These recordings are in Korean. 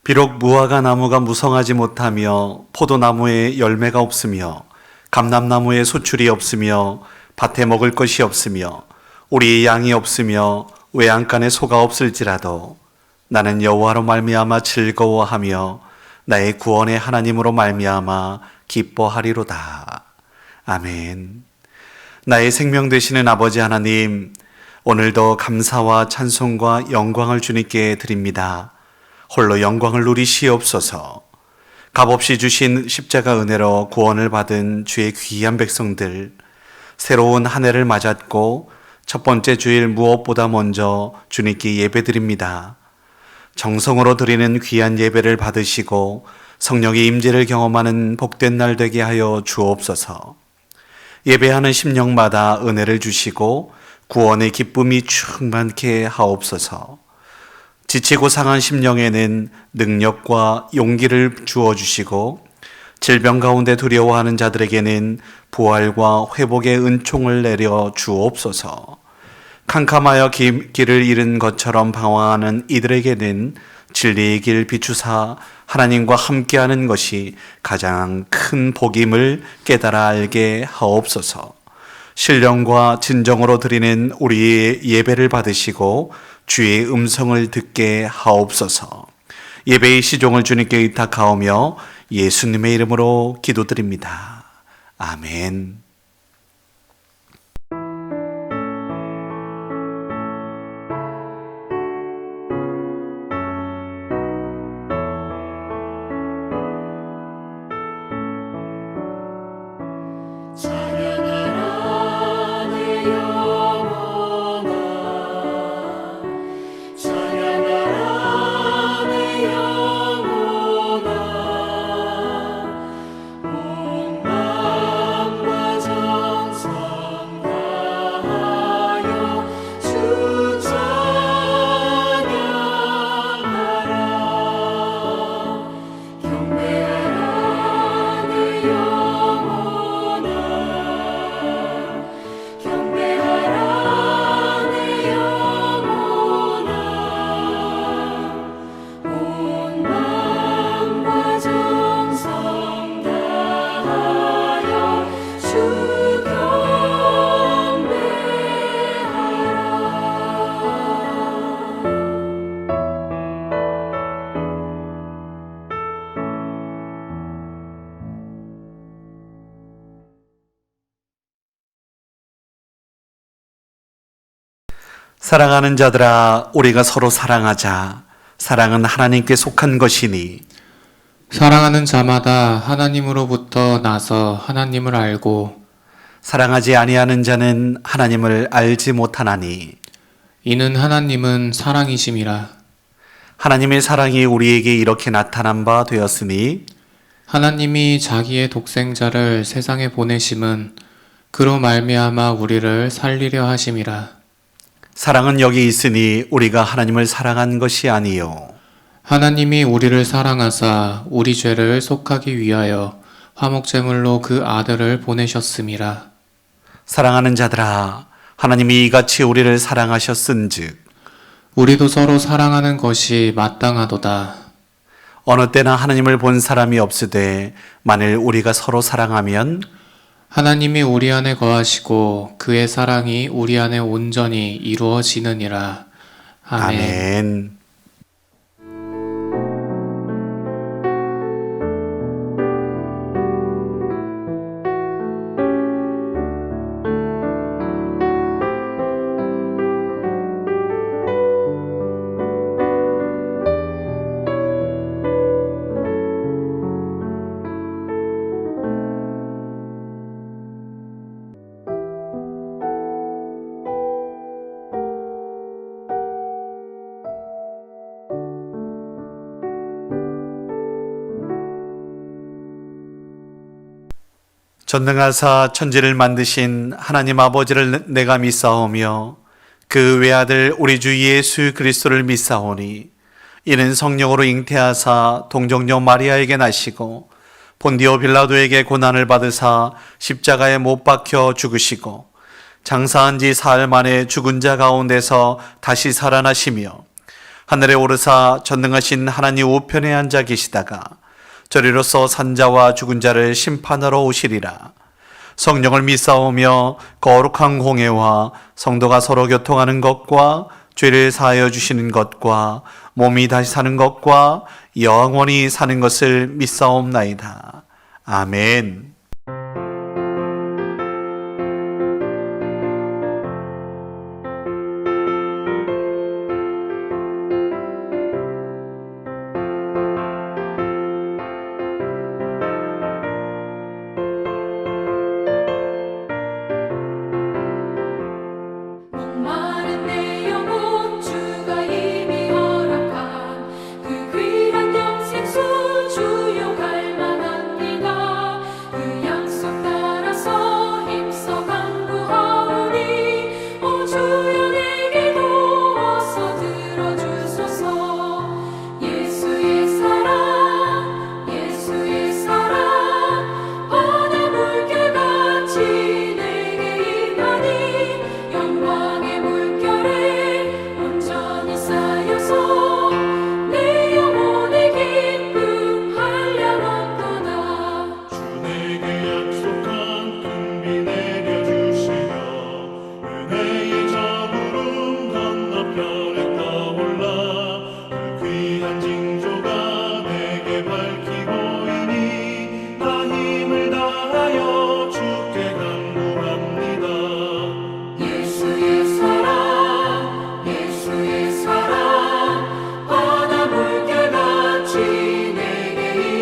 비록 무화과 나무가 무성하지 못하며 포도나무에 열매가 없으며 감람나무에 소출이 없으며 밭에 먹을 것이 없으며 우리의 양이 없으며 외양간에 소가 없을지라도 나는 여호와로 말미암아 즐거워하며 나의 구원의 하나님으로 말미암아 기뻐하리로다. 아멘. 나의 생명 되시는 아버지 하나님, 오늘도 감사와 찬송과 영광을 주님께 드립니다. 홀로 영광을 누리시옵소서. 값없이 주신 십자가 은혜로 구원을 받은 주의 귀한 백성들, 새로운 한 해를 맞았고 첫 번째 주일 무엇보다 먼저 주님께 예배드립니다. 정성으로 드리는 귀한 예배를 받으시고 성령의 임재를 경험하는 복된 날 되게 하여 주옵소서. 예배하는 심령마다 은혜를 주시고 구원의 기쁨이 충만케 하옵소서. 지치고 상한 심령에는 능력과 용기를 주어주시고 질병 가운데 두려워하는 자들에게는 부활과 회복의 은총을 내려 주옵소서. 캄캄하여 길을 잃은 것처럼 방황하는 이들에게는 진리의 길 비추사 하나님과 함께하는 것이 가장 큰 복임을 깨달아 알게 하옵소서. 신령과 진정으로 드리는 우리의 예배를 받으시고 주의 음성을 듣게 하옵소서. 예배의 시종을 주님께 의탁하오며 예수님의 이름으로 기도드립니다. 아멘. 사랑하는 자들아, 우리가 서로 사랑하자. 사랑은 하나님께 속한 것이니 사랑하는 자마다 하나님으로부터 나서 하나님을 알고 사랑하지 아니하는 자는 하나님을 알지 못하나니 이는 하나님은 사랑이심이라. 하나님의 사랑이 우리에게 이렇게 나타난 바 되었으니 하나님이 자기의 독생자를 세상에 보내심은 그로 말미암아 우리를 살리려 하심이라. 사랑은 여기 있으니 우리가 하나님을 사랑한 것이 아니요 하나님이 우리를 사랑하사 우리 죄를 속하기 위하여 화목제물로 그 아들을 보내셨음이라. 사랑하는 자들아, 하나님이 이같이 우리를 사랑하셨은즉 우리도 서로 사랑하는 것이 마땅하도다. 어느 때나 하나님을 본 사람이 없으되 만일 우리가 서로 사랑하면 하나님이 우리 안에 거하시고 그의 사랑이 우리 안에 온전히 이루어지느니라. 아멘. 아멘. 전능하사 천지를 만드신 하나님 아버지를 내가 믿사오며 그 외아들 우리 주 예수 그리스도를 믿사오니 이는 성령으로 잉태하사 동정녀 마리아에게 나시고 본디오 빌라도에게 고난을 받으사 십자가에 못 박혀 죽으시고 장사한 지 사흘 만에 죽은 자 가운데서 다시 살아나시며 하늘에 오르사 전능하신 하나님 우편에 앉아 계시다가 저리로서 산자와 죽은 자를 심판하러 오시리라. 성령을 믿사오며 거룩한 공예와 성도가 서로 교통하는 것과 죄를 사하여 주시는 것과 몸이 다시 사는 것과 영원히 사는 것을 믿사옵나이다. 아멘. 목마른 내 영혼 주가 이미 허락한 그 귀한 영생수 주용할 만합니다. 그 약속 따라서 힘써 간구하오니 오 주여 내게도 어서 들어주소서. 예수의 사랑 예수의 사랑 바다 물결같이 내게 임하니 영광의 물결에 온전히 쌓여서 내 영혼의 기쁨 한량없도다. 주 내게 약속한 큰 비 내려주시며 은혜의 저구름 건너편에 떠올라 그 귀한 징조가 내게 밝히 보이니 나 힘을 다하여 주께 간구합니다. 예수의 사랑 바다 물결같이 내게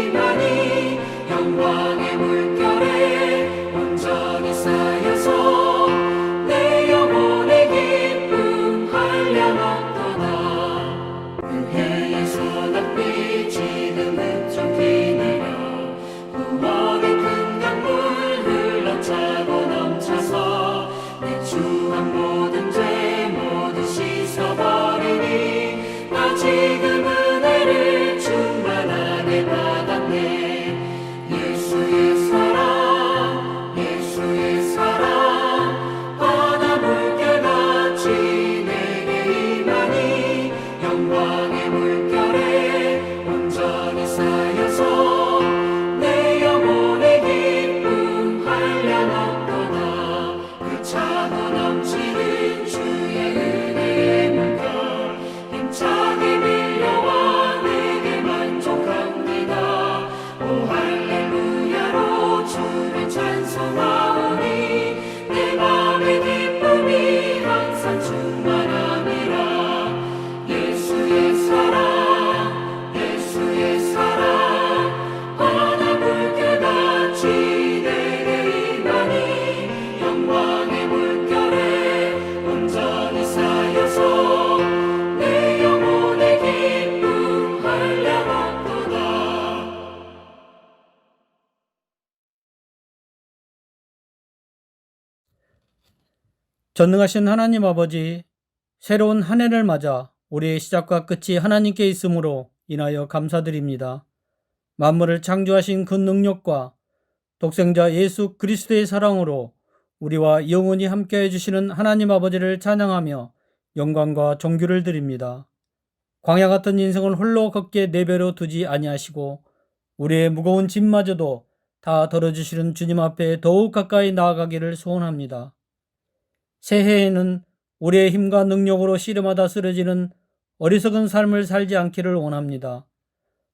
임하니 영광의 물결에 온전히 쌓여서 내 영혼의 기쁨 한량없도다. 은혜의 소낙비 지금 흡족히 내려 구원의 큰 강물 흘러차고 넘쳐서 내 추한 모든 죄 모두 씻어버리니 나 지금 은혜를 충만하게 받았네. 예수의 사랑 바다 물결같이 내게 임하니 영광의 물결에 온전히 쌓여서 내 영혼의 기쁨 한량없도다. 그 차고 넘치는 주의 은혜의 물결 힘차게 밀려와 내게 만족합니다. 오 할렐루야로 주를 찬송하오니 내 맘의 기쁨이 항상 충만함이라. 예수의 사랑 바다 물결같이 내게 임하니 영광의 물결에 온전히 쌓여서 내 영혼의 기쁨 한량없도다. 전능하신 하나님 아버지, 새로운 한 해를 맞아 우리의 시작과 끝이 하나님께 있으므로 인하여 감사드립니다. 만물을 창조하신 그 능력과 독생자 예수 그리스도의 사랑으로 우리와 영원히 함께해 주시는 하나님 아버지를 찬양하며 영광과 존귀를 드립니다. 광야 같은 인생을 홀로 걷게 내버려 두지 아니하시고 우리의 무거운 짐마저도 다 덜어주시는 주님 앞에 더욱 가까이 나아가기를 소원합니다. 새해에는 우리의 힘과 능력으로 씨름하다 쓰러지는 어리석은 삶을 살지 않기를 원합니다.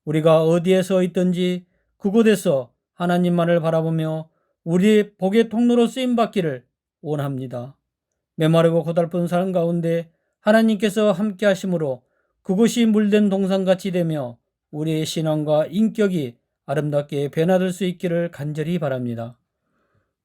우리가 어디에 서 있든지 그곳에서 하나님만을 바라보며 우리의 복의 통로로 쓰임받기를 원합니다. 메마르고 고달픈 삶 가운데 하나님께서 함께 하심으로 그곳이 물된 동산같이 되며 우리의 신앙과 인격이 아름답게 변화될 수 있기를 간절히 바랍니다.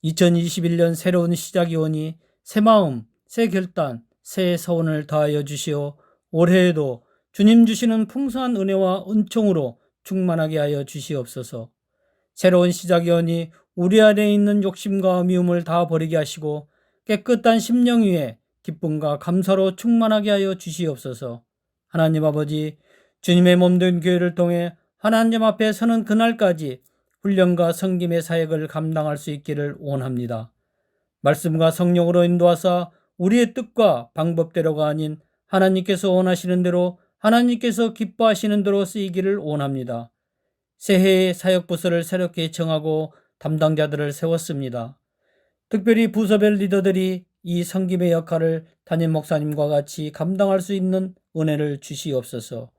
2021년 새로운 시작이 오니 새 마음, 새 결단, 새 서원을 다하여 주시어 올해에도 주님 주시는 풍성한 은혜와 은총으로 충만하게 하여 주시옵소서. 새로운 시작이 오니 우리 안에 있는 욕심과 미움을 다 버리게 하시고 깨끗한 심령 위에 기쁨과 감사로 충만하게 하여 주시옵소서. 하나님 아버지, 주님의 몸된 교회를 통해 하나님 앞에 서는 그날까지 훈련과 섬김의 사역을 감당할 수 있기를 원합니다. 말씀과 성령으로 인도하사 우리의 뜻과 방법대로가 아닌 하나님께서 원하시는 대로 하나님께서 기뻐하시는 대로 쓰이기를 원합니다. 새해에 사역부서를 새롭게 정하고 담당자들을 세웠습니다. 특별히 부서별 리더들이 이 섬김의 역할을 담임 목사님과 같이 감당할 수 있는 은혜를 주시옵소서.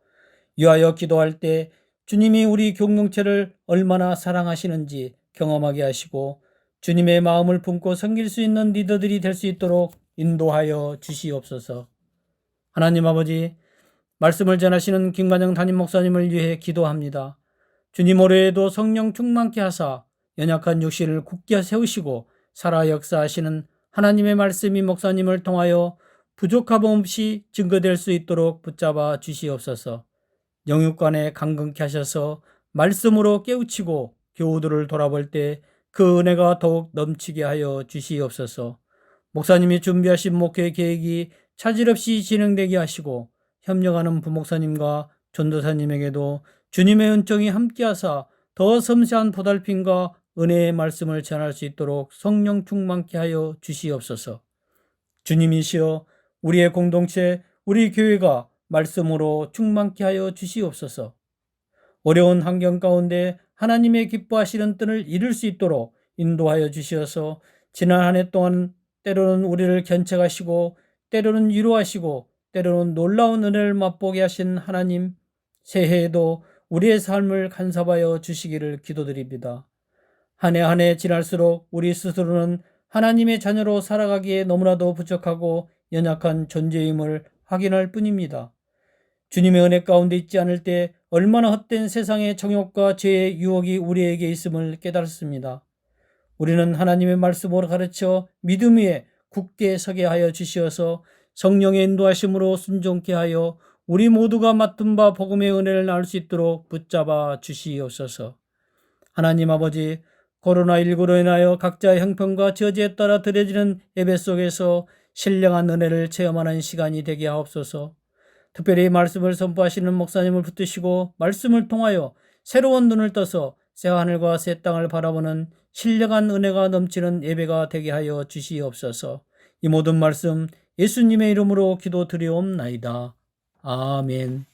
위하여 기도할 때 주님이 우리 공동체를 얼마나 사랑하시는지 경험하게 하시고 주님의 마음을 품고 섬길 수 있는 리더들이 될 수 있도록 인도하여 주시옵소서. 하나님 아버지, 말씀을 전하시는 김관영 담임 목사님을 위해 기도합니다. 주님 올해에도 성령 충만케 하사 연약한 육신을 굳게 세우시고 살아 역사하시는 하나님의 말씀이 목사님을 통하여 부족함 없이 증거될 수 있도록 붙잡아 주시옵소서. 영육간에 강건케 하셔서 말씀으로 깨우치고 교우들을 돌아볼 때 그 은혜가 더욱 넘치게 하여 주시옵소서. 목사님이 준비하신 목회 계획이 차질 없이 진행되게 하시고 협력하는 부목사님과 전도사님에게도 주님의 은총이 함께하사 더 섬세한 보살핌과 은혜의 말씀을 전할 수 있도록 성령 충만케 하여 주시옵소서. 주님이시여 우리의 공동체, 우리 교회가 말씀으로 충만케 하여 주시옵소서. 어려운 환경 가운데 하나님의 기뻐하시는 뜻을 이룰 수 있도록 인도하여 주시어서 지난 한 해 동안 때로는 우리를 견책하시고 때로는 위로하시고 때로는 놀라운 은혜를 맛보게 하신 하나님, 새해에도 우리의 삶을 간섭하여 주시기를 기도드립니다. 한 해 한 해 지날수록 우리 스스로는 하나님의 자녀로 살아가기에 너무나도 부족하고 연약한 존재임을 확인할 뿐입니다. 주님의 은혜 가운데 있지 않을 때 얼마나 헛된 세상의 정욕과 죄의 유혹이 우리에게 있음을 깨달았습니다. 우리는 하나님의 말씀으로 가르쳐 믿음 위에 굳게 서게 하여 주시어서 성령의 인도하심으로 순종케 하여 우리 모두가 맡은 바 복음의 은혜를 나눌 수 있도록 붙잡아 주시옵소서. 하나님 아버지, 코로나19로 인하여 각자의 형편과 처지에 따라 드려지는 예배 속에서 신령한 은혜를 체험하는 시간이 되게 하옵소서. 특별히 말씀을 선포하시는 목사님을 붙드시고 말씀을 통하여 새로운 눈을 떠서 새하늘과 새 땅을 바라보는 신령한 은혜가 넘치는 예배가 되게 하여 주시옵소서. 이 모든 말씀 예수님의 이름으로 기도드리옵나이다. 아멘.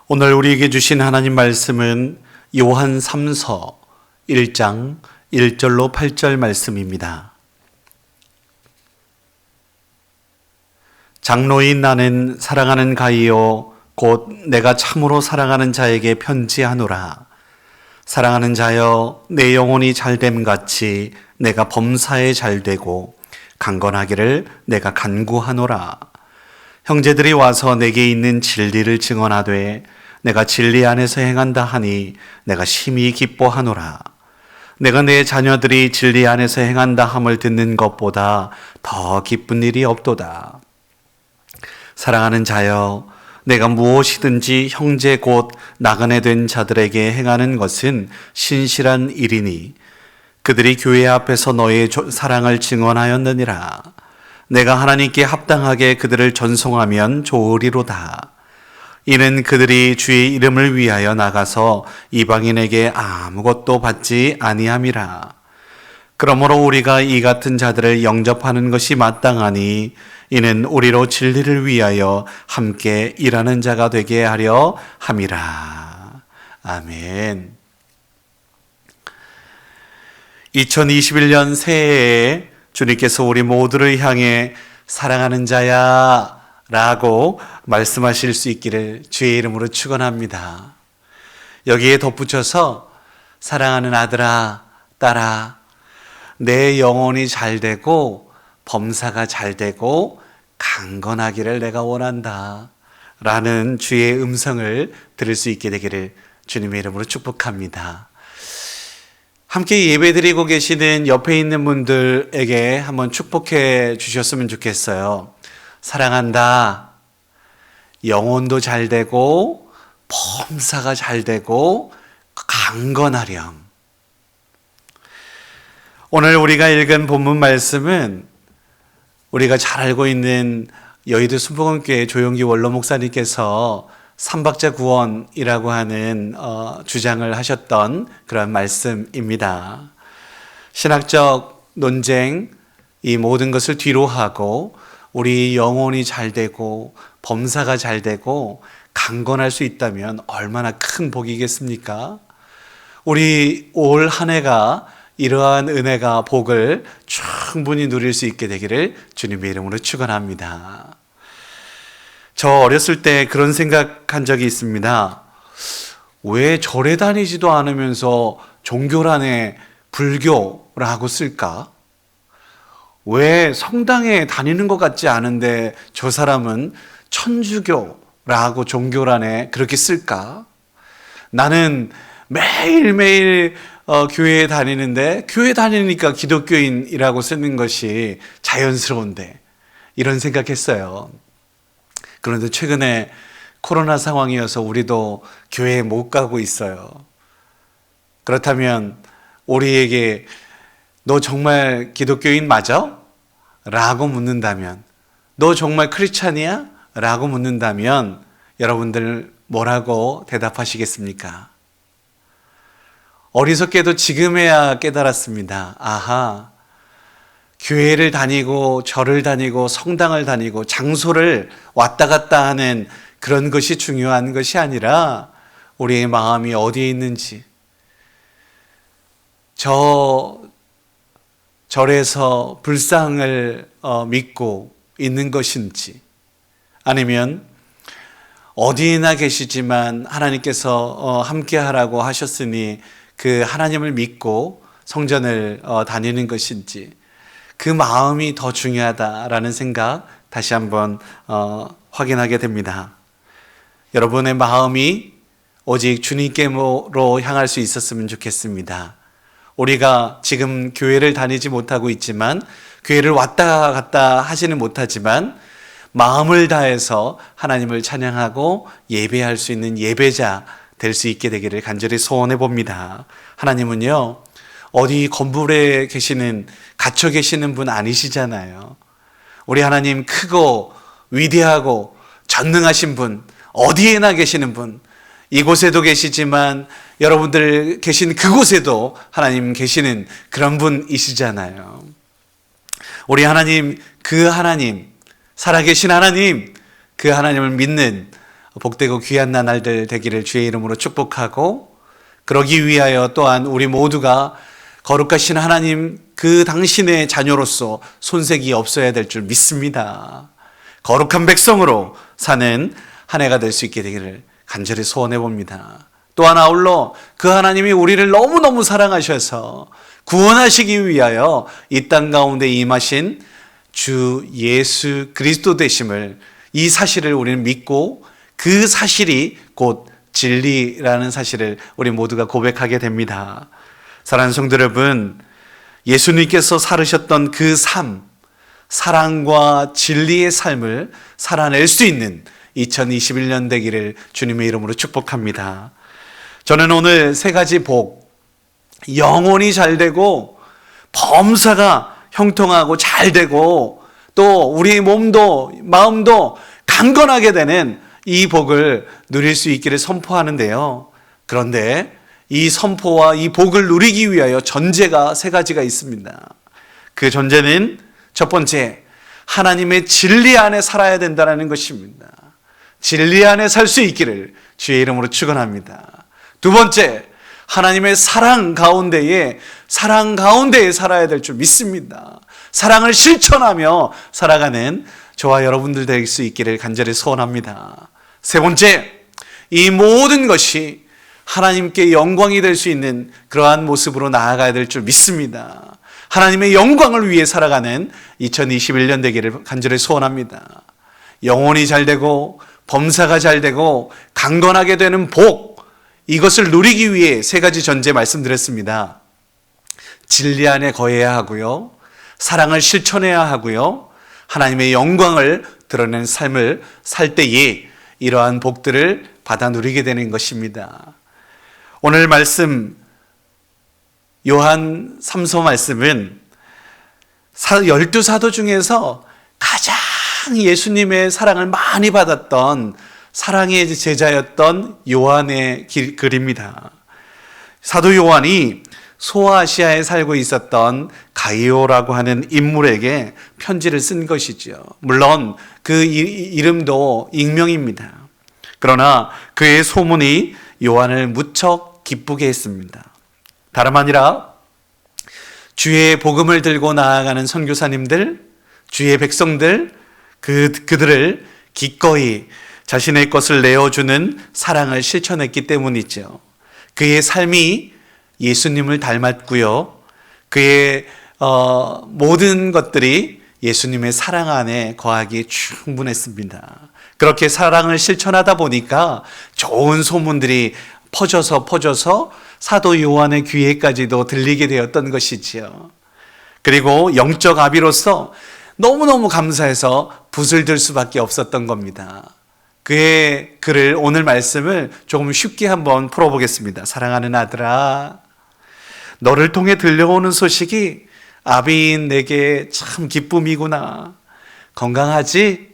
오늘 우리에게 주신 하나님 말씀은 요한 3서 1장 1절로 8절 말씀입니다. 장로인 나는 사랑하는 가이요 곧 내가 참으로 사랑하는 자에게 편지하노라. 사랑하는 자여 내 영혼이 잘됨 같이 내가 범사에 잘되고 강건하기를 내가 간구하노라. 형제들이 와서 내게 있는 진리를 증언하되 내가 진리 안에서 행한다 하니 내가 심히 기뻐하노라. 내가 내 자녀들이 진리 안에서 행한다 함을 듣는 것보다 더 기쁜 일이 없도다. 사랑하는 자여, 내가 무엇이든지 형제 곧 나그네 된 자들에게 행하는 것은 신실한 일이니 그들이 교회 앞에서 너의 사랑을 증언하였느니라. 내가 하나님께 합당하게 그들을 전송하면 좋으리로다. 이는 그들이 주의 이름을 위하여 나가서 이방인에게 아무것도 받지 아니함이라. 그러므로 우리가 이 같은 자들을 영접하는 것이 마땅하니 이는 우리로 진리를 위하여 함께 일하는 자가 되게 하려 함이라. 아멘. 2021년 새해에 주님께서 우리 모두를 향해 사랑하는 자야 라고 말씀하실 수 있기를 주의 이름으로 축원합니다. 여기에 덧붙여서 사랑하는 아들아, 딸아, 내 영혼이 잘되고 범사가 잘되고 강건하기를 내가 원한다 라는 주의 음성을 들을 수 있게 되기를 주님의 이름으로 축복합니다. 함께 예배드리고 계시는 옆에 있는 분들에게 한번 축복해 주셨으면 좋겠어요. 사랑한다. 영혼도 잘 되고 범사가 잘 되고 강건하렴. 오늘 우리가 읽은 본문 말씀은 우리가 잘 알고 있는 여의도 순복음교회 조용기 원로 목사님께서 삼박자 구원이라고 하는 주장을 하셨던 그런 말씀입니다. 신학적 논쟁, 이 모든 것을 뒤로 하고 우리 영혼이 잘 되고 범사가 잘 되고 강건할 수 있다면 얼마나 큰 복이겠습니까? 우리 올 한 해가 이러한 은혜가 복을 충분히 누릴 수 있게 되기를 주님의 이름으로 축원합니다. 저 어렸을 때 그런 생각한 적이 있습니다. 왜 절에 다니지도 않으면서 종교란에 불교라고 쓸까? 왜 성당에 다니는 것 같지 않은데 저 사람은 천주교라고 종교란에 그렇게 쓸까? 나는 매일매일 교회에 다니는데 교회 다니니까 기독교인이라고 쓰는 것이 자연스러운데 이런 생각했어요. 그런데 최근에 코로나 상황이어서 우리도 교회에 못 가고 있어요. 그렇다면 우리에게 너 정말 기독교인 맞아? 라고 묻는다면, 너 정말 크리스찬이야? 라고 묻는다면 여러분들 뭐라고 대답하시겠습니까? 어리석게도 지금에야 깨달았습니다. 아하, 교회를 다니고 절을 다니고 성당을 다니고 장소를 왔다 갔다 하는 그런 것이 중요한 것이 아니라 우리의 마음이 어디에 있는지, 저 절에서 불상을 믿고 있는 것인지, 아니면 어디에나 계시지만 하나님께서 함께 하라고 하셨으니 그 하나님을 믿고 성전을 다니는 것인지, 그 마음이 더 중요하다라는 생각 다시 한번 확인하게 됩니다. 여러분의 마음이 오직 주님께로 향할 수 있었으면 좋겠습니다. 우리가 지금 교회를 다니지 못하고 있지만, 교회를 왔다 갔다 하지는 못하지만 마음을 다해서 하나님을 찬양하고 예배할 수 있는 예배자 될 수 있게 되기를 간절히 소원해 봅니다. 하나님은요, 어디 건물에 계시는, 갇혀 계시는 분 아니시잖아요. 우리 하나님 크고 위대하고 전능하신 분, 어디에나 계시는 분, 이곳에도 계시지만 여러분들 계신 그곳에도 하나님 계시는 그런 분이시잖아요. 우리 하나님, 그 하나님, 살아계신 하나님, 그 하나님을 믿는 복되고 귀한 나날들 되기를 주의 이름으로 축복하고, 그러기 위하여 또한 우리 모두가 거룩하신 하나님 그 당신의 자녀로서 손색이 없어야 될 줄 믿습니다. 거룩한 백성으로 사는 한 해가 될 수 있게 되기를 간절히 소원해 봅니다. 또한 아울러 그 하나님이 우리를 너무너무 사랑하셔서 구원하시기 위하여 이 땅 가운데 임하신 주 예수 그리스도 되심을, 이 사실을 우리는 믿고 그 사실이 곧 진리라는 사실을 우리 모두가 고백하게 됩니다. 사랑하는 성도 여러분, 예수님께서 살으셨던 그 삶, 사랑과 진리의 삶을 살아낼 수 있는 2021년 되기를 주님의 이름으로 축복합니다. 저는 오늘 세 가지 복, 영혼이 잘 되고 범사가 형통하고 잘 되고 또 우리 몸도 마음도 강건하게 되는 이 복을 누릴 수 있기를 선포하는데요. 그런데 이 선포와 이 복을 누리기 위하여 전제가 세 가지가 있습니다. 그 전제는 첫 번째, 하나님의 진리 안에 살아야 된다는 것입니다. 진리 안에 살 수 있기를 주의 이름으로 축원합니다. 두 번째, 하나님의 사랑 가운데에 살아야 될 줄 믿습니다. 사랑을 실천하며 살아가는 저와 여러분들 될 수 있기를 간절히 소원합니다. 세 번째, 이 모든 것이 하나님께 영광이 될 수 있는 그러한 모습으로 나아가야 될 줄 믿습니다. 하나님의 영광을 위해 살아가는 2021년 되기를 간절히 소원합니다. 영혼이 잘 되고 범사가 잘 되고 강건하게 되는 복, 이것을 누리기 위해 세 가지 전제 말씀드렸습니다. 진리 안에 거해야 하고요, 사랑을 실천해야 하고요, 하나님의 영광을 드러내는 삶을 살 때에 이러한 복들을 받아 누리게 되는 것입니다. 오늘 말씀 요한 3서 말씀은 12사도 중에서 가장 예수님의 사랑을 많이 받았던 사랑의 제자였던 요한의 글입니다. 사도 요한이 소아시아에 살고 있었던 가이오라고 하는 인물에게 편지를 쓴 것이죠. 물론 그 이름도 익명입니다. 그러나 그의 소문이 요한을 무척 기쁘게 했습니다. 다름 아니라 주의 복음을 들고 나아가는 선교사님들, 주의 백성들, 그들을 기꺼이 자신의 것을 내어주는 사랑을 실천했기 때문이죠. 그의 삶이 예수님을 닮았고요. 그의 모든 것들이 예수님의 사랑 안에 거하기에 충분했습니다. 그렇게 사랑을 실천하다 보니까 좋은 소문들이 퍼져서 사도 요한의 귀에까지도 들리게 되었던 것이지요. 그리고 영적 아비로서 너무너무 감사해서 붓을 들 수밖에 없었던 겁니다. 그의 글을, 오늘 말씀을 조금 쉽게 한번 풀어보겠습니다. 사랑하는 아들아, 너를 통해 들려오는 소식이 아비인 내게 참 기쁨이구나. 건강하지?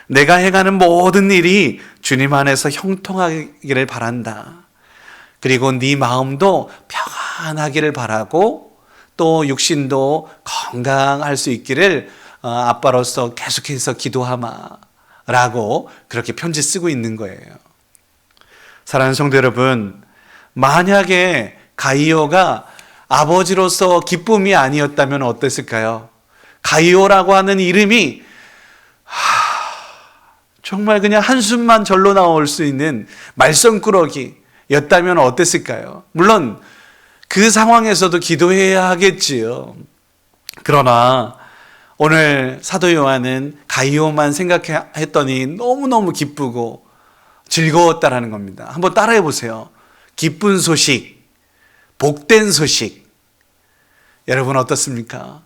내가 행하는 모든 일이 주님 안에서 형통하기를 바란다. 그리고 네 마음도 평안하기를 바라고 또 육신도 건강할 수 있기를 아빠로서 계속해서 기도하마 라고 그렇게 편지 쓰고 있는 거예요. 사랑하는 성도 여러분, 만약에 가이오가 아버지로서 기쁨이 아니었다면 어땠을까요? 가이오라고 하는 이름이 정말 그냥 한숨만 절로 나올 수 있는 말썽꾸러기였다면 어땠을까요? 물론 그 상황에서도 기도해야 하겠지요. 그러나 오늘 사도 요한은 가이오만 생각했더니 너무너무 기쁘고 즐거웠다라는 겁니다. 한번 따라해 보세요. 기쁜 소식, 복된 소식. 여러분 어떻습니까?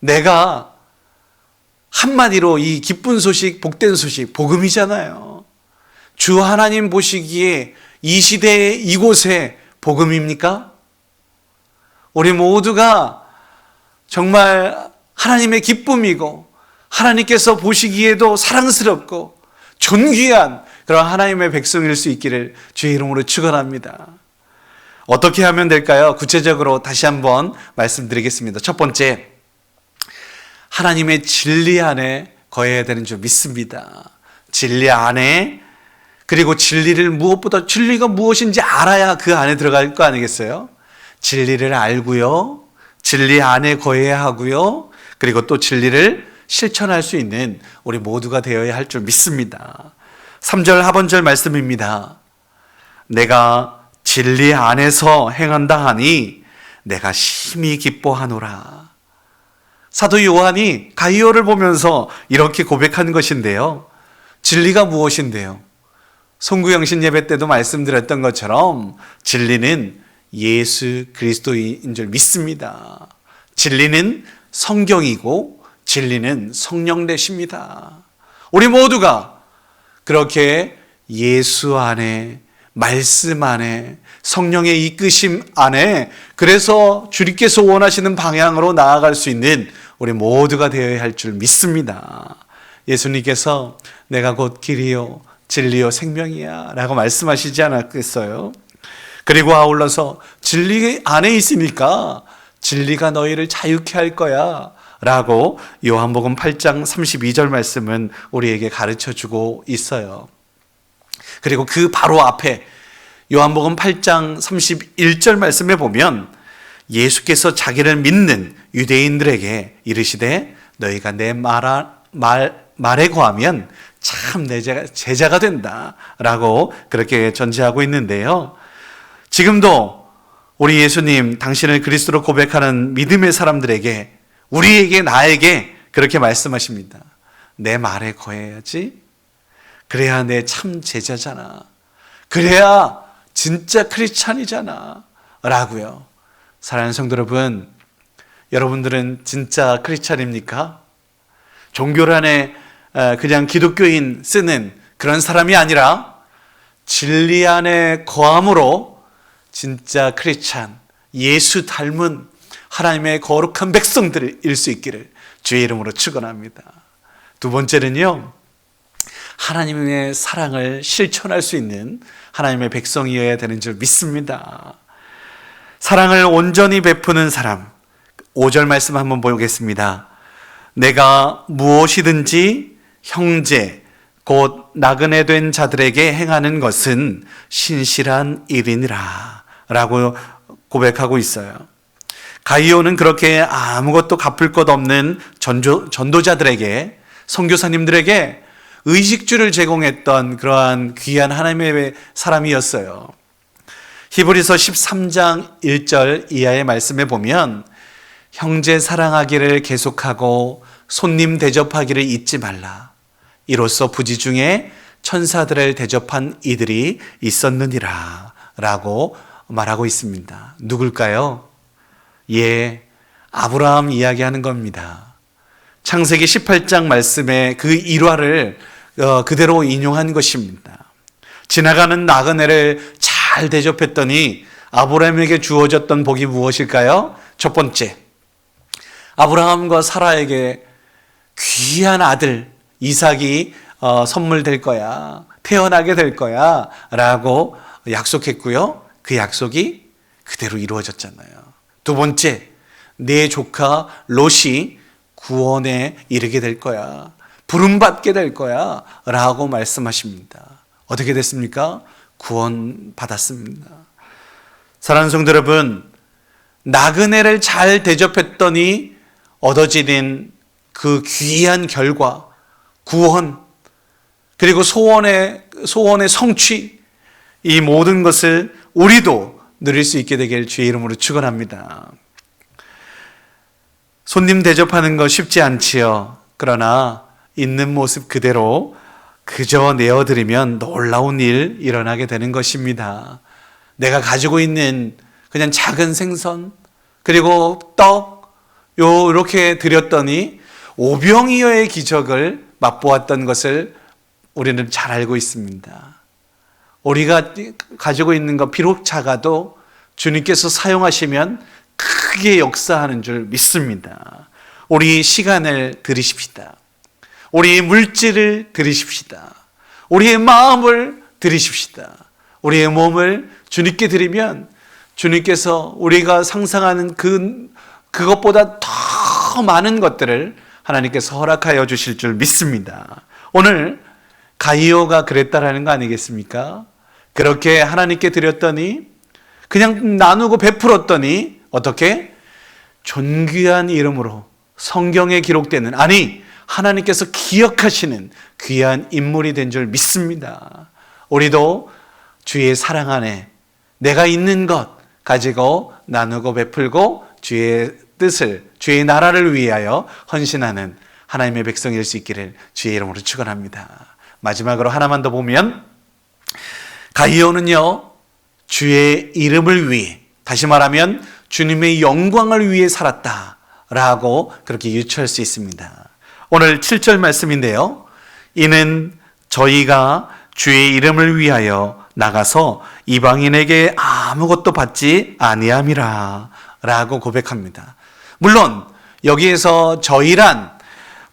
내가 한마디로 이 기쁜 소식, 복된 소식, 복음이잖아요. 주 하나님 보시기에 이 시대에 이곳에 복음입니까? 우리 모두가 정말 하나님의 기쁨이고 하나님께서 보시기에도 사랑스럽고 존귀한 그런 하나님의 백성일 수 있기를 주의 이름으로 축원합니다. 어떻게 하면 될까요? 구체적으로 다시 한번 말씀드리겠습니다. 첫 번째, 하나님의 진리 안에 거해야 되는 줄 믿습니다. 진리 안에, 그리고 진리를 무엇보다 진리가 무엇인지 알아야 그 안에 들어갈 거 아니겠어요? 진리를 알고요, 진리 안에 거해야 하고요, 그리고 또 진리를 실천할 수 있는 우리 모두가 되어야 할 줄 믿습니다. 3절 하반절 말씀입니다. 내가 진리 안에서 행한다 하니 내가 심히 기뻐하노라. 사도 요한이 가이오를 보면서 이렇게 고백한 것인데요. 진리가 무엇인데요? 송구영신 예배 때도 말씀드렸던 것처럼 진리는 예수 그리스도인 줄 믿습니다. 진리는 성경이고 진리는 성령 되십니다. 우리 모두가 그렇게 예수 안에, 말씀 안에, 성령의 이끄심 안에, 그래서 주님께서 원하시는 방향으로 나아갈 수 있는 우리 모두가 되어야 할 줄 믿습니다. 예수님께서 내가 곧 길이요 진리요 생명이야 라고 말씀하시지 않았겠어요? 그리고 아울러서 진리 안에 있으니까 진리가 너희를 자유케 할 거야 라고 요한복음 8장 32절 말씀은 우리에게 가르쳐주고 있어요. 그리고 그 바로 앞에 요한복음 8장 31절 말씀에 보면 예수께서 자기를 믿는 유대인들에게 이르시되 너희가 내 말에 거하면 참 내 제자가 된다 라고 그렇게 전제하고 있는데요. 지금도 우리 예수님 당신을 그리스도로 고백하는 믿음의 사람들에게, 우리에게, 나에게 그렇게 말씀하십니다. 내 말에 거해야지. 그래야 내 참 제자잖아. 그래야 진짜 크리스찬이잖아 라고요. 사랑하는 성도 여러분, 여러분들은 진짜 크리스찬입니까? 종교 안에 그냥 기독교인 쓰는 그런 사람이 아니라 진리 안에 거함으로 진짜 크리스찬, 예수 닮은 하나님의 거룩한 백성들일 수 있기를 주의 이름으로 축원합니다. 두 번째는요, 하나님의 사랑을 실천할 수 있는 하나님의 백성이어야 되는 줄 믿습니다. 사랑을 온전히 베푸는 사람, 5절 말씀 한번 보겠습니다. 내가 무엇이든지 형제 곧 나그네 된 자들에게 행하는 것은 신실한 일이니라 라고 고백하고 있어요. 가이오는 그렇게 아무것도 갚을 것 없는 전도자들에게, 선교사님들에게 의식주를 제공했던 그러한 귀한 하나님의 사람이었어요. 히브리서 13장 1절 이하의 말씀에 보면 형제 사랑하기를 계속하고 손님 대접하기를 잊지 말라. 이로써 부지 중에 천사들을 대접한 이들이 있었느니라 라고 말하고 있습니다. 누굴까요? 아브라함 이야기하는 겁니다. 창세기 18장 말씀의 그 일화를 그대로 인용한 것입니다. 지나가는 나그네를 잘 대접했더니 아브라함에게 주어졌던 복이 무엇일까요? 첫 번째, 아브라함과 사라에게 귀한 아들 이삭이 선물될 거야, 태어나게 될 거야 라고 약속했고요. 그 약속이 그대로 이루어졌잖아요. 두 번째, 내 조카 롯이 구원에 이르게 될 거야, 부름받게 될 거야 라고 말씀하십니다. 어떻게 됐습니까? 구원 받았습니다. 사랑하는 성도 여러분, 나그네를 잘 대접했더니 얻어지는 그 귀한 결과, 구원, 그리고 소원의 성취, 이 모든 것을 우리도 누릴 수 있게 되길 주의 이름으로 축원합니다. 손님 대접하는 거 쉽지 않지요. 그러나 있는 모습 그대로 그저 내어드리면 놀라운 일 일어나게 되는 것입니다. 내가 가지고 있는 그냥 작은 생선, 그리고 떡, 이렇게 드렸더니 오병이어의 기적을 맛보았던 것을 우리는 잘 알고 있습니다. 우리가 가지고 있는 것 비록 작아도 주님께서 사용하시면 크게 역사하는 줄 믿습니다. 우리 시간을 드리십시다. 우리의 물질을 드리십시다. 우리의 마음을 드리십시다. 우리의 몸을 주님께 드리면 주님께서 우리가 상상하는 그것보다 더 많은 것들을 하나님께서 허락하여 주실 줄 믿습니다. 오늘 가이오가 그랬다라는 거 아니겠습니까? 그렇게 하나님께 드렸더니, 그냥 나누고 베풀었더니 어떻게? 존귀한 이름으로 성경에 기록되는, 아니 하나님께서 기억하시는 귀한 인물이 된 줄 믿습니다. 우리도 주의 사랑 안에 내가 있는 것 가지고 나누고 베풀고 주의 뜻을, 주의 나라를 위하여 헌신하는 하나님의 백성일 수 있기를 주의 이름으로 축원합니다. 마지막으로 하나만 더 보면, 가이오는요 주의 이름을 위해, 다시 말하면 주님의 영광을 위해 살았다라고 그렇게 유추할 수 있습니다. 오늘 7절 말씀인데요, 이는 저희가 주의 이름을 위하여 나가서 이방인에게 아무것도 받지 아니함이라 라고 고백합니다. 물론 여기에서 저희란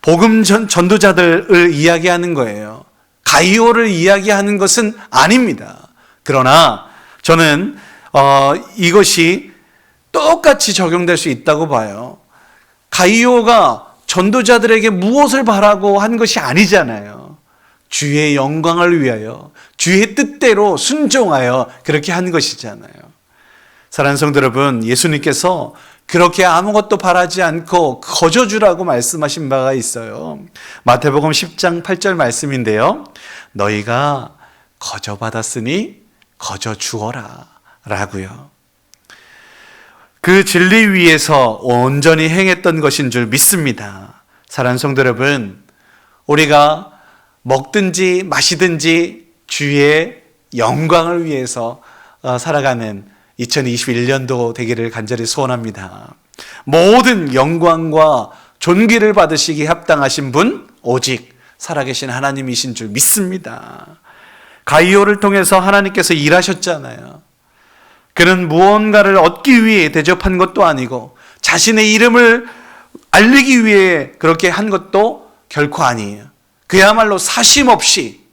복음 전도자들을 이야기하는 거예요. 가이오를 이야기하는 것은 아닙니다. 그러나 저는 이것이 똑같이 적용될 수 있다고 봐요. 가이오가 전도자들에게 무엇을 바라고 한 것이 아니잖아요. 주의 영광을 위하여, 주의 뜻대로 순종하여 그렇게 한 것이잖아요. 사랑하는 성도 여러분, 예수님께서 그렇게 아무것도 바라지 않고 거저주라고 말씀하신 바가 있어요. 마태복음 10장 8절 말씀인데요, 너희가 거저받았으니 거저 주어라 라고요. 그 진리 위에서 온전히 행했던 것인 줄 믿습니다. 사랑하는 성도 여러분, 우리가 먹든지 마시든지 주의 영광을 위해서 살아가는 2021년도 되기를 간절히 소원합니다. 모든 영광과 존귀를 받으시기 합당하신 분 오직 살아계신 하나님이신 줄 믿습니다. 가이오를 통해서 하나님께서 일하셨잖아요. 그는 무언가를 얻기 위해 대접한 것도 아니고 자신의 이름을 알리기 위해 그렇게 한 것도 결코 아니에요. 그야말로 사심 없이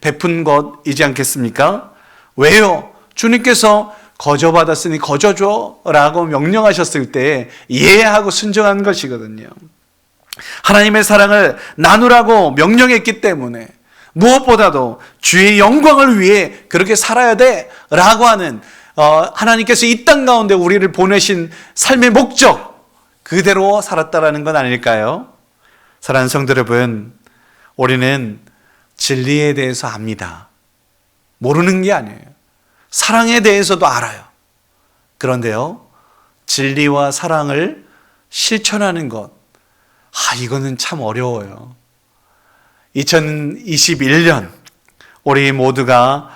베푼 것이지 않겠습니까? 왜요? 주님께서 거저받았으니 거저줘 라고 명령하셨을 때 이해하고 순종한 것이거든요. 하나님의 사랑을 나누라고 명령했기 때문에 무엇보다도 주의 영광을 위해 그렇게 살아야 돼 라고 하는 하나님께서 이 땅 가운데 우리를 보내신 삶의 목적 그대로 살았다라는 건 아닐까요? 사랑하는 성도 여러분, 우리는 진리에 대해서 압니다. 모르는 게 아니에요. 사랑에 대해서도 알아요. 그런데요, 진리와 사랑을 실천하는 것, 이거는 참 어려워요. 2021년 우리 모두가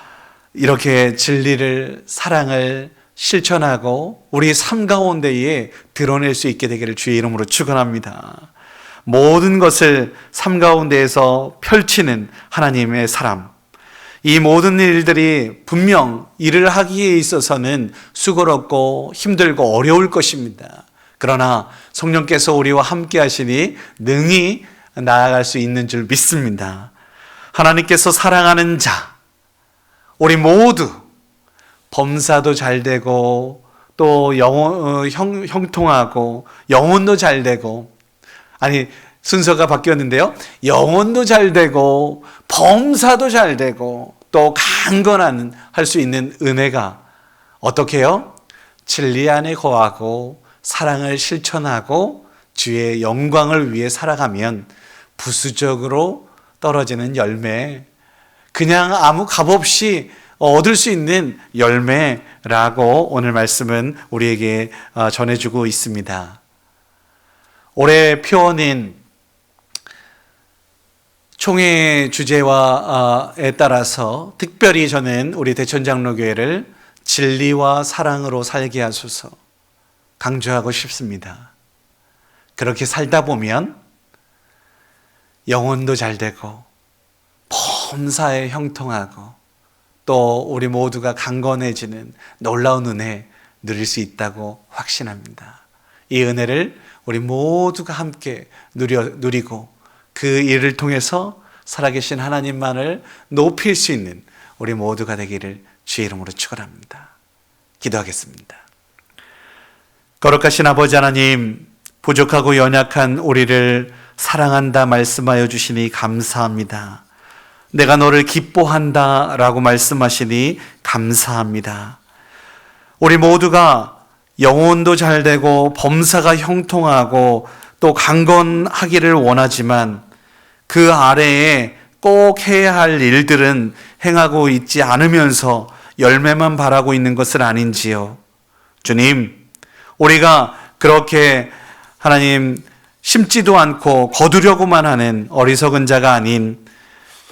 이렇게 진리를, 사랑을 실천하고 우리 삶 가운데에 드러낼 수 있게 되기를 주의 이름으로 축원합니다. 모든 것을 삶 가운데에서 펼치는 하나님의 사람, 이 모든 일들이 분명 일을 하기에 있어서는 수고롭고 힘들고 어려울 것입니다. 그러나 성령께서 우리와 함께 하시니 능히 나아갈 수 있는 줄 믿습니다. 하나님께서 사랑하는 자, 우리 모두 범사도 잘 되고 또 형통하고 영혼도 잘 되고, 아니 순서가 바뀌었는데요, 영혼도 잘 되고 범사도 잘 되고 또 강건한 할 수 있는 은혜가 어떻게 해요? 진리 안에 거하고 사랑을 실천하고 주의 영광을 위해 살아가면 부수적으로 떨어지는 열매, 그냥 아무 값없이 얻을 수 있는 열매라고 오늘 말씀은 우리에게 전해주고 있습니다. 올해 표어인 총회 주제와에 따라서 특별히 저는 우리 대천장로교회를 진리와 사랑으로 살게 하소서 강조하고 싶습니다. 그렇게 살다 보면 영혼도 잘 되고 범사에 형통하고 또 우리 모두가 강건해지는 놀라운 은혜 누릴 수 있다고 확신합니다. 이 은혜를 우리 모두가 함께 누리고 그 일을 통해서 살아계신 하나님만을 높일 수 있는 우리 모두가 되기를 주의 이름으로 축원합니다. 기도하겠습니다. 거룩하신 아버지 하나님, 부족하고 연약한 우리를 사랑한다 말씀하여 주시니 감사합니다. 내가 너를 기뻐한다 라고 말씀하시니 감사합니다. 우리 모두가 영혼도 잘 되고 범사가 형통하고 또 강건하기를 원하지만 그 아래에 꼭 해야 할 일들은 행하고 있지 않으면서 열매만 바라고 있는 것은 아닌지요. 주님, 우리가 그렇게 하나님 심지도 않고 거두려고만 하는 어리석은 자가 아닌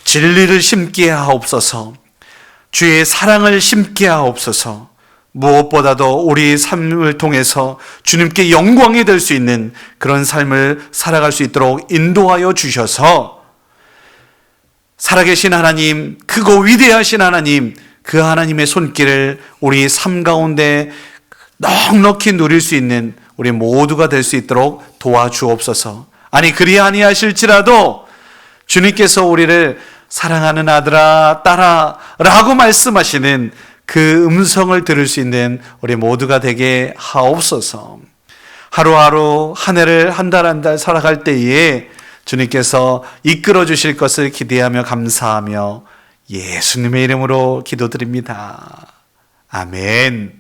진리를 심게 하옵소서, 주의 사랑을 심게 하옵소서, 무엇보다도 우리 삶을 통해서 주님께 영광이 될 수 있는 그런 삶을 살아갈 수 있도록 인도하여 주셔서 살아계신 하나님, 크고 위대하신 하나님, 그 하나님의 손길을 우리 삶 가운데 넉넉히 누릴 수 있는 우리 모두가 될 수 있도록 도와주옵소서. 아니 그리 아니하실지라도 주님께서 우리를 사랑하는 아들아 딸아 라고 말씀하시는 그 음성을 들을 수 있는 우리 모두가 되게 하옵소서. 하루하루 한 해를 한 달 한 달 살아갈 때에 주님께서 이끌어 주실 것을 기대하며 감사하며 예수님의 이름으로 기도드립니다. 아멘.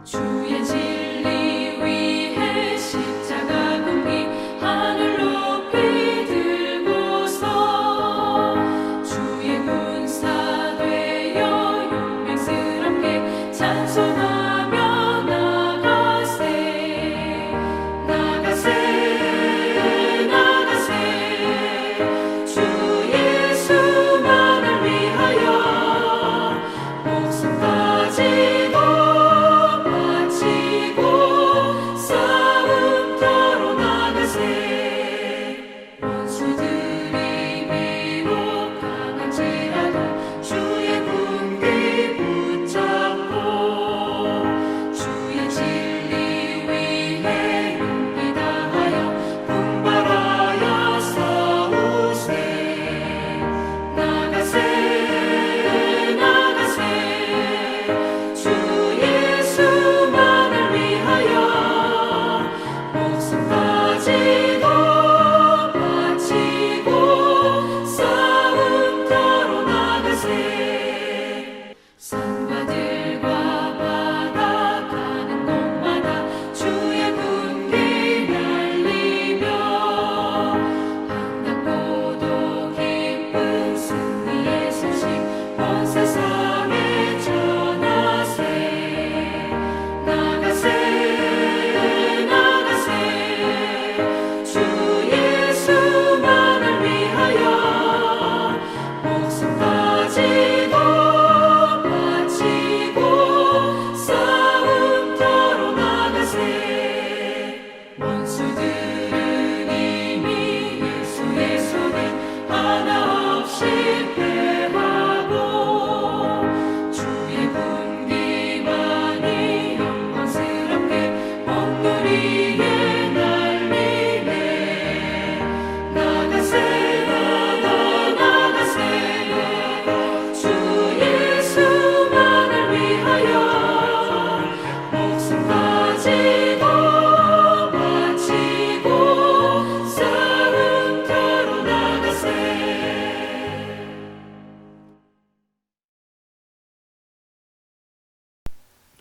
주의 진리 위해 십자가 공기 하늘 높이 들고서 주의 군사 되어 용맹스럽게 찬송하며 나가세.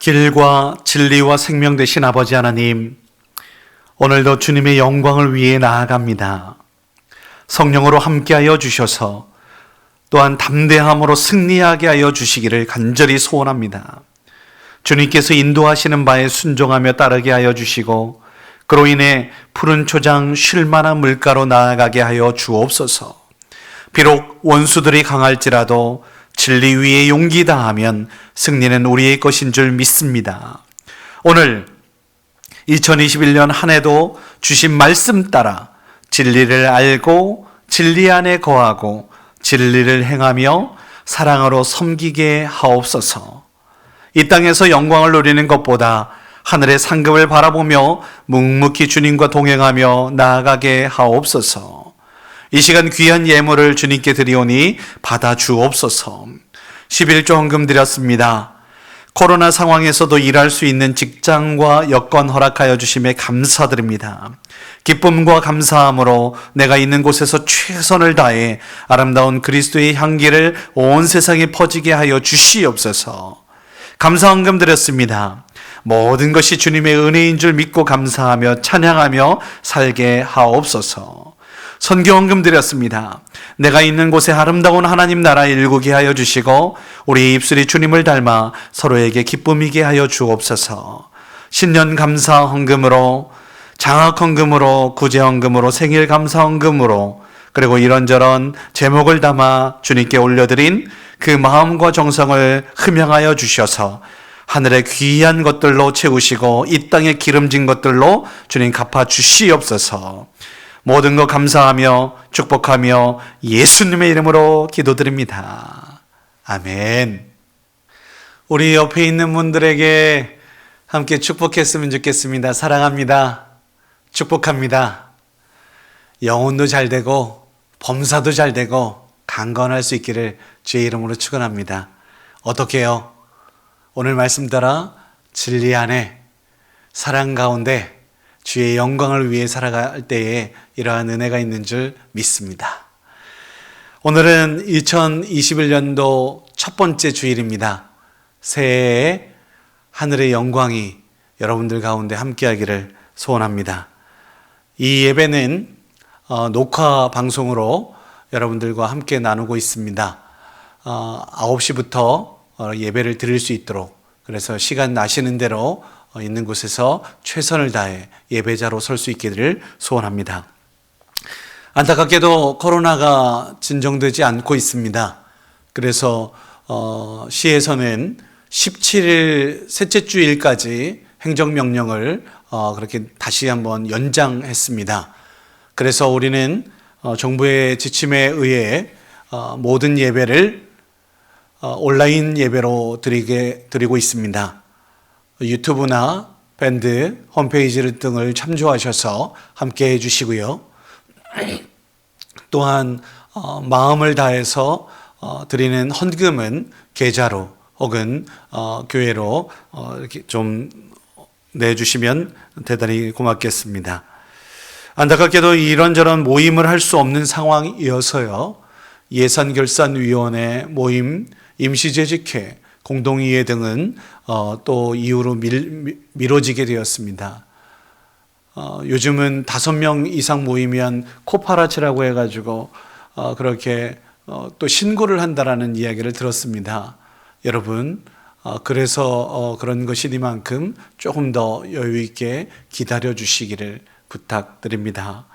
길과 진리와 생명 되신 아버지 하나님, 오늘도 주님의 영광을 위해 나아갑니다. 성령으로 함께하여 주셔서 또한 담대함으로 승리하게 하여 주시기를 간절히 소원합니다. 주님께서 인도하시는 바에 순종하며 따르게 하여 주시고 그로 인해 푸른 초장 쉴 만한 물가로 나아가게 하여 주옵소서. 비록 원수들이 강할지라도 진리 위에 용기 다하면 승리는 우리의 것인 줄 믿습니다. 오늘 2021년 한 해도 주신 말씀 따라 진리를 알고 진리 안에 거하고 진리를 행하며 사랑으로 섬기게 하옵소서. 이 땅에서 영광을 누리는 것보다 하늘의 상급을 바라보며 묵묵히 주님과 동행하며 나아가게 하옵소서. 이 시간 귀한 예물을 주님께 드리오니 받아 주옵소서. 11조 헌금 드렸습니다. 코로나 상황에서도 일할 수 있는 직장과 여건 허락하여 주심에 감사드립니다. 기쁨과 감사함으로 내가 있는 곳에서 최선을 다해 아름다운 그리스도의 향기를 온 세상에 퍼지게 하여 주시옵소서. 감사 헌금 드렸습니다. 모든 것이 주님의 은혜인 줄 믿고 감사하며 찬양하며 살게 하옵소서. 선교 헌금 드렸습니다. 내가 있는 곳에 아름다운 하나님 나라 일구게 하여 주시고 우리 입술이 주님을 닮아 서로에게 기쁨이게 하여 주옵소서. 신년 감사 헌금으로, 장학 헌금으로, 구제 헌금으로, 생일 감사 헌금으로, 그리고 이런저런 제목을 담아 주님께 올려드린 그 마음과 정성을 흠양하여 주셔서 하늘의 귀한 것들로 채우시고 이 땅에 기름진 것들로 주님 갚아 주시옵소서. 모든 것 감사하며 축복하며 예수님의 이름으로 기도드립니다. 아멘. 우리 옆에 있는 분들에게 함께 축복했으면 좋겠습니다. 사랑합니다. 축복합니다. 영혼도 잘 되고 범사도 잘 되고 강건할 수 있기를 주의 이름으로 축원합니다. 어떻게 해요? 오늘 말씀 따라 진리 안에 사랑 가운데 주의 영광을 위해 살아갈 때에 이러한 은혜가 있는 줄 믿습니다. 오늘은 2021년도 첫 번째 주일입니다. 새해에 하늘의 영광이 여러분들 가운데 함께하기를 소원합니다. 이 예배는 녹화 방송으로 여러분들과 함께 나누고 있습니다. 9시부터 예배를 드릴 수 있도록, 그래서 시간 나시는 대로 있는 곳에서 최선을 다해 예배자로 설 수 있기를 소원합니다. 안타깝게도 코로나가 진정되지 않고 있습니다. 그래서 시에서는 17일 셋째 주일까지 행정명령을 그렇게 다시 한번 연장했습니다. 그래서 우리는 정부의 지침에 의해 모든 예배를 온라인 예배로 드리고 있습니다. 유튜브나 밴드, 홈페이지 등을 참조하셔서 함께 해주시고요. 또한 마음을 다해서 드리는 헌금은 계좌로 혹은 교회로 이렇게 좀 내주시면 대단히 고맙겠습니다. 안타깝게도 이런저런 모임을 할 수 없는 상황이어서요. 예산결산위원회 모임, 임시재직회, 공동이해 등은 또 이후로 미뤄지게 되었습니다. 요즘은 5명 이상 모이면 코파라치라고 해가지고 그렇게 또 신고를 한다라는 이야기를 들었습니다. 여러분, 그래서 그런 것이니만큼 조금 더 여유 있게 기다려 주시기를 부탁드립니다.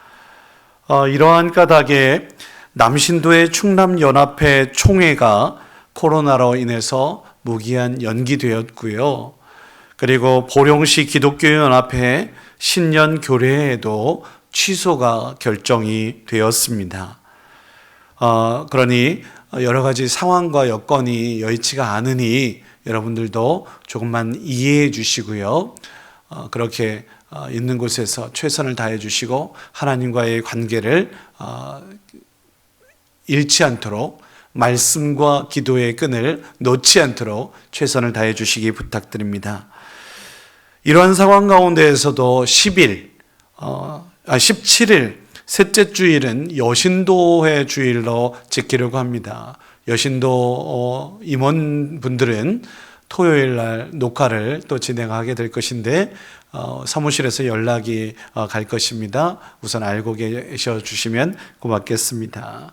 이러한 까닭에 남신도의 충남연합회 총회가 코로나로 인해서 무기한 연기되었고요. 그리고 보령시 기독교연합회 신년 교례에도 취소가 결정이 되었습니다. 그러니 여러 가지 상황과 여건이 여의치가 않으니 여러분들도 조금만 이해해 주시고요. 그렇게 있는 곳에서 최선을 다해 주시고 하나님과의 관계를 잃지 않도록, 말씀과 기도의 끈을 놓지 않도록 최선을 다해 주시기 부탁드립니다. 이러한 상황 가운데에서도 17일 셋째 주일은 여신도회 주일로 지키려고 합니다. 여신도 임원분들은 토요일 날 녹화를 또 진행하게 될 것인데 사무실에서 연락이 갈 것입니다. 우선 알고 계셔 주시면 고맙겠습니다.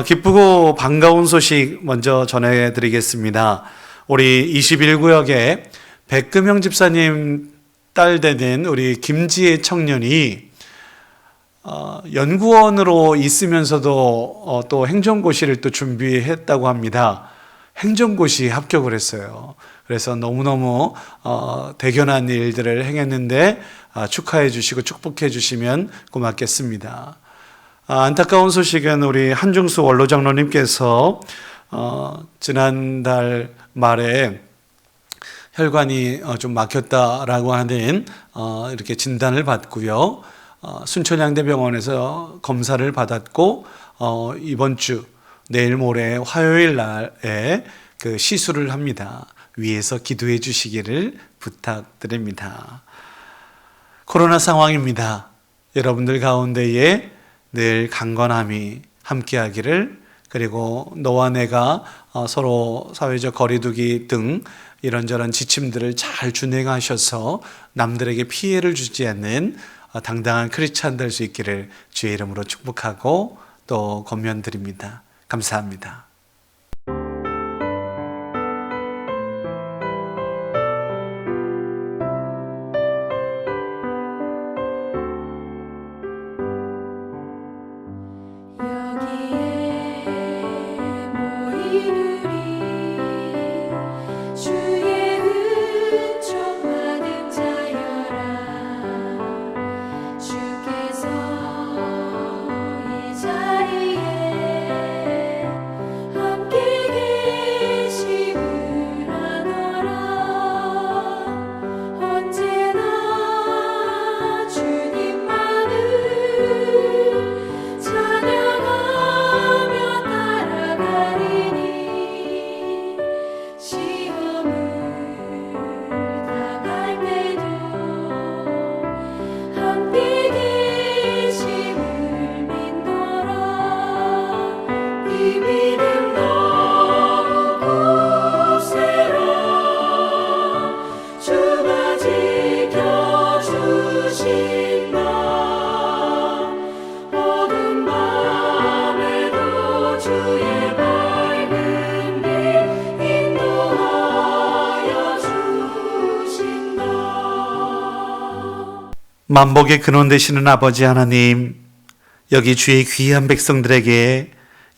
기쁘고 반가운 소식 먼저 전해드리겠습니다. 우리 21구역에 백금영 집사님 딸 되는 우리 김지혜 청년이 연구원으로 있으면서도 또 행정고시를 또 준비했다고 합니다. 행정고시 합격을 했어요. 그래서 너무너무 대견한 일들을 행했는데 축하해 주시고 축복해 주시면 고맙겠습니다. 안타까운 소식은 우리 한중수 원로장로님께서 지난달 말에 혈관이 좀 막혔다라고 하는 이렇게 진단을 받고요. 순천향대병원에서 검사를 받았고 이번 주 내일 모레 화요일 날에 그 시술을 합니다. 위에서 기도해 주시기를 부탁드립니다. 코로나 상황입니다. 여러분들 가운데에 늘 강건함이 함께하기를, 그리고 너와 내가 서로 사회적 거리두기 등 이런저런 지침들을 잘 준행하셔서 남들에게 피해를 주지 않는 당당한 크리스찬 될 수 있기를 주의 이름으로 축복하고 또 권면드립니다. 감사합니다. 여기에 모인 우리 주의 은총 받은 자여라. 주께서 이 자리에 함께 계심을 아노라. 언제나 주님만을 찬양하며 따라가리니. 시험을 당할 때도 함께 계심을 믿노라. 이 믿음 너무 굳세라. 주가 지켜주신다. 어두운 밤에도 주의 밝은 빛 인도하여 주신다. 만복의 근원 되시는 아버지 하나님, 여기 주의 귀한 백성들에게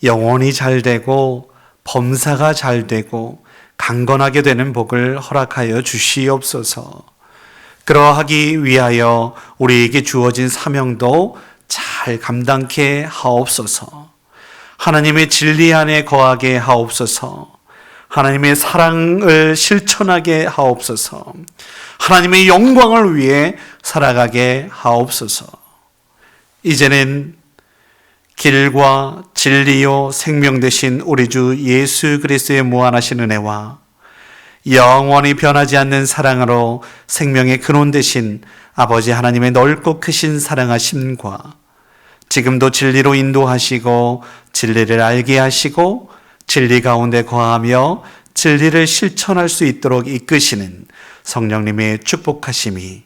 영혼이 잘 되고 범사가 잘 되고 강건하게 되는 복을 허락하여 주시옵소서. 그러하기 위하여 우리에게 주어진 사명도 잘 감당케 하옵소서. 하나님의 진리 안에 거하게 하옵소서. 하나님의 사랑을 실천하게 하옵소서. 하나님의 영광을 위해 살아가게 하옵소서. 이제는 길과 진리요 생명 되신 우리 주 예수 그리스도의 무한하신 은혜와 영원히 변하지 않는 사랑으로 생명의 근원 되신 아버지 하나님의 넓고 크신 사랑하심과 지금도 진리로 인도하시고 진리를 알게 하시고 진리 가운데 거하며 진리를 실천할 수 있도록 이끄시는 성령님의 축복하심이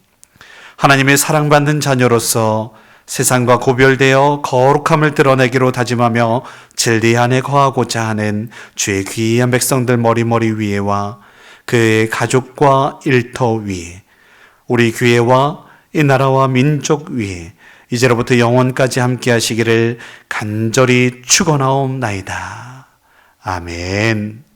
하나님의 사랑받는 자녀로서 세상과 구별되어 거룩함을 드러내기로 다짐하며 진리 안에 거하고자 하는 주의 귀한 백성들 머리머리 위에와 그의 가족과 일터 위에, 우리 교회와 이 나라와 민족 위에 이제로부터 영원까지 함께 하시기를 간절히 축원하옵나이다. 아멘.